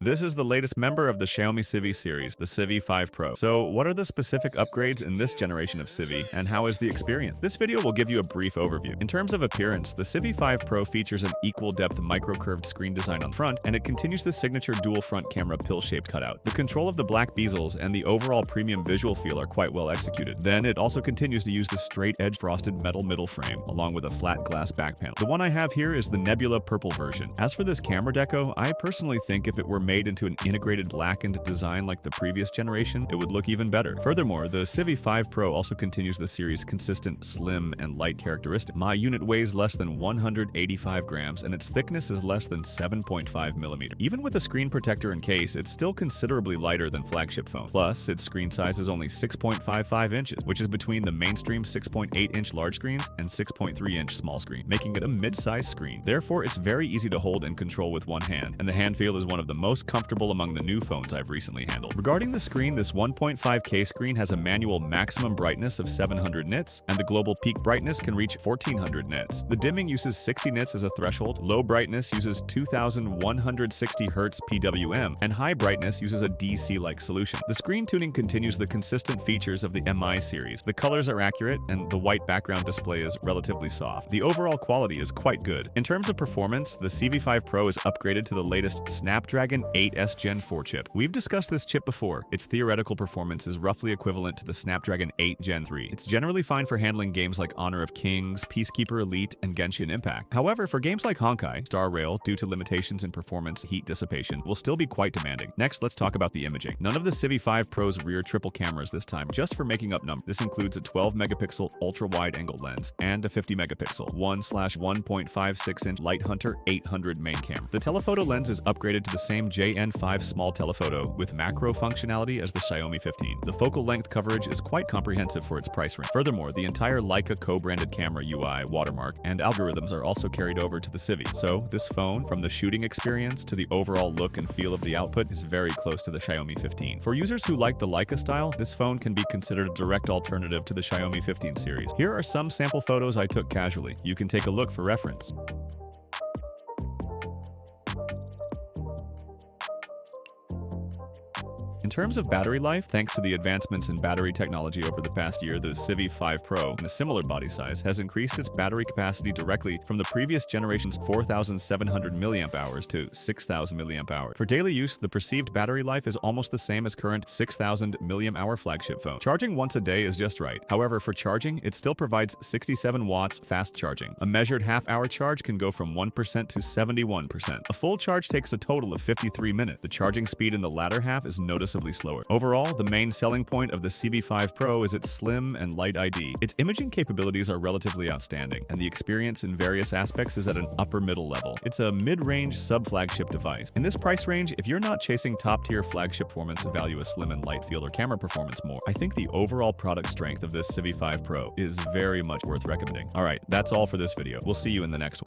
This is the latest member of the Xiaomi Civi series, the Civi 5 Pro. So what are the specific upgrades in this generation of Civi, and how is the experience? This video will give you a brief overview. In terms of appearance, the Civi 5 Pro features an equal-depth micro-curved screen design on front, and it continues the signature dual-front camera pill-shaped cutout. The control of the black bezels and the overall premium visual feel are quite well executed. Then it also continues to use the straight-edge frosted metal middle frame, along with a flat glass back panel. The one I have here is the Nebula purple version. As for this camera deco, I personally think if it were made into an integrated blackened design like the previous generation, it would look even better. Furthermore, the Civi 5 Pro also continues the series' consistent slim and light characteristic. My unit weighs less than 185 grams and its thickness is less than 7.5 millimeters. Even with a screen protector and case, it's still considerably lighter than flagship phone. Plus, its screen size is only 6.55 inches, which is between the mainstream 6.8-inch large screens and 6.3-inch small screen, making it a mid-sized screen. Therefore, it's very easy to hold and control with one hand, and the hand feel is one of the most comfortable among the new phones I've recently handled. Regarding the screen, this 1.5K screen has a manual maximum brightness of 700 nits, and the global peak brightness can reach 1400 nits. The dimming uses 60 nits as a threshold, low brightness uses 2160 Hz PWM, and high brightness uses a DC-like solution. The screen tuning continues the consistent features of the MI series. The colors are accurate, and the white background display is relatively soft. The overall quality is quite good. In terms of performance, the Civi 5 Pro is upgraded to the latest Snapdragon 8S Gen 4 chip. We've discussed this chip before. Its theoretical performance is roughly equivalent to the Snapdragon 8 Gen 3. It's generally fine for handling games like Honor of Kings, Peacekeeper Elite, and Genshin Impact. However, for games like Honkai, Star Rail, due to limitations in performance heat dissipation, will still be quite demanding. Next, let's talk about the imaging. None of the Civi 5 Pro's rear triple cameras this time, just for making up numbers. This includes a 12-megapixel ultra-wide-angle lens and a 50-megapixel 1/1.56-inch Light Hunter 800 main camera. The telephoto lens is upgraded to the same JN5 small telephoto with macro functionality as the Xiaomi 15. The focal length coverage is quite comprehensive for its price range. Furthermore, the entire Leica co-branded camera UI, watermark, and algorithms are also carried over to the Civi. So, this phone, from the shooting experience to the overall look and feel of the output, is very close to the Xiaomi 15. For users who like the Leica style, this phone can be considered a direct alternative to the Xiaomi 15 series. Here are some sample photos I took casually. You can take a look for reference. In terms of battery life, thanks to the advancements in battery technology over the past year, the Civi 5 Pro, in a similar body size, has increased its battery capacity directly from the previous generation's 4,700 mAh to 6,000 mAh. For daily use, the perceived battery life is almost the same as current 6,000 mAh flagship phone. Charging once a day is just right. However, for charging, it still provides 67 watts fast charging. A measured half-hour charge can go from 1% to 71%. A full charge takes a total of 53 minutes. The charging speed in the latter half is noticeably slower. Overall, the main selling point of the Civi 5 Pro is its slim and light ID. Its imaging capabilities are relatively outstanding, and the experience in various aspects is at an upper-middle level. It's a mid-range sub-flagship device. In this price range, if you're not chasing top-tier flagship performance and value a slim and light feel or camera performance more, I think the overall product strength of this Civi 5 Pro is very much worth recommending. Alright, that's all for this video. We'll see you in the next one.